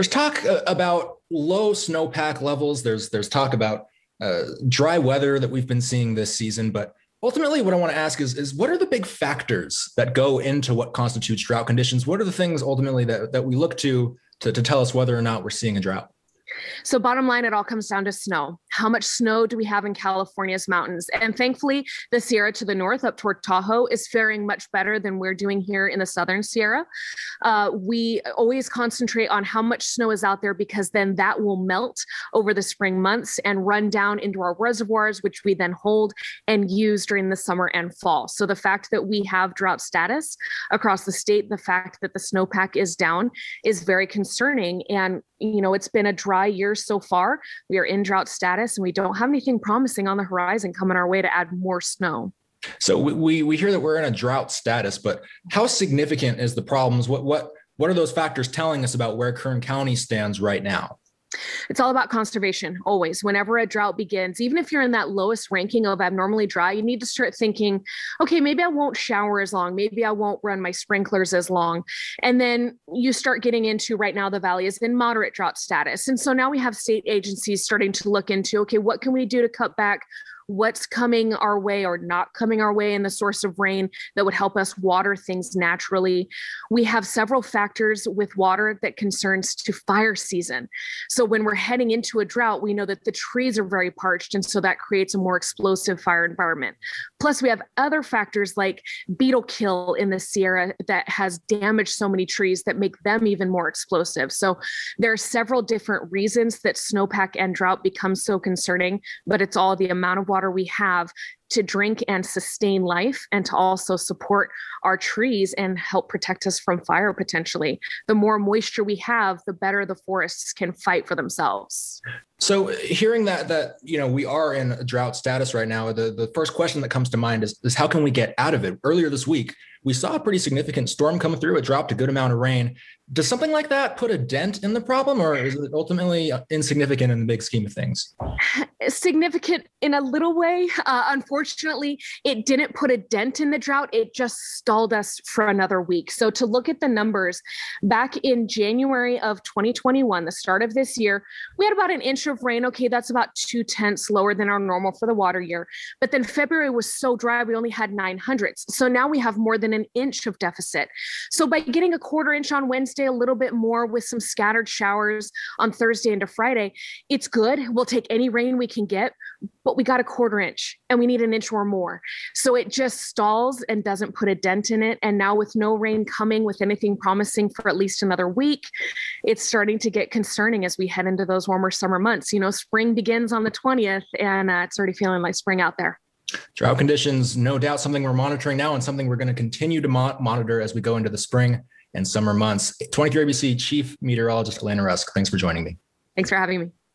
There's talk about low snowpack levels. There's talk about dry weather that we've been seeing this season. But ultimately, what I want to ask is what are the big factors that go into what constitutes drought conditions? What are the things ultimately that we look to tell us whether or not we're seeing a drought? So bottom line, it all comes down to snow. How much snow do we have in California's mountains? And thankfully, the Sierra to the north up toward Tahoe is faring much better than we're doing here in the Southern Sierra. We always concentrate on how much snow is out there because then that will melt over the spring months and run down into our reservoirs, which we then hold and use during the summer and fall. So the fact that we have drought status across the state, the fact that the snowpack is down is very concerning. And, it's been a dry year so far. We are in drought status and we don't have anything promising on the horizon coming our way to add more snow. So we hear that we're in a drought status, but how significant is the problems? What are those factors telling us about where Kern County stands right now? It's all about conservation, always. Whenever a drought begins, even if you're in that lowest ranking of abnormally dry, you need to start thinking, okay, maybe I won't shower as long. Maybe I won't run my sprinklers as long. And then you start getting into right now, the valley is in moderate drought status. And so now we have state agencies starting to look into, okay, what can we do to cut back what's coming our way or not coming our way in the source of rain that would help us water things naturally. We have several factors with water that concerns to fire season. So when we're heading into a drought, we know that the trees are very parched. And so that creates a more explosive fire environment. Plus we have other factors like beetle kill in the Sierra that has damaged so many trees that make them even more explosive. So there are several different reasons that snowpack and drought become so concerning, but it's all the amount of water we have to drink and sustain life and to also support our trees and help protect us from fire potentially. The more moisture we have, the better the forests can fight for themselves. So hearing that we are in a drought status right now, the first question that comes to mind is how can we get out of it? Earlier this week, we saw a pretty significant storm come through. It dropped a good amount of rain. Does something like that put a dent in the problem, or is it ultimately insignificant in the big scheme of things? Significant in a little way. Unfortunately, it didn't put a dent in the drought. It just stalled us for another week. So to look at the numbers, back in January of 2021, the start of this year, we had about an inch of rain. Okay, that's about 0.2 lower than our normal for the water year. But then February was so dry, we only had 900s. So now we have more than an inch of deficit. So by getting a 1/4 inch on Wednesday, a little bit more with some scattered showers on Thursday into Friday, it's good. We'll take any rain we can get, but we got a 1/4 inch and we need an inch or more. So it just stalls and doesn't put a dent in it. And now with no rain coming with anything promising for at least another week, it's starting to get concerning as we head into those warmer summer months. Spring begins on the 20th and it's already feeling like spring out there. Drought conditions, no doubt something we're monitoring now and something we're going to continue to monitor as we go into the spring and summer months. 23 ABC Chief Meteorologist Elaina Rusk, thanks for joining me. Thanks for having me.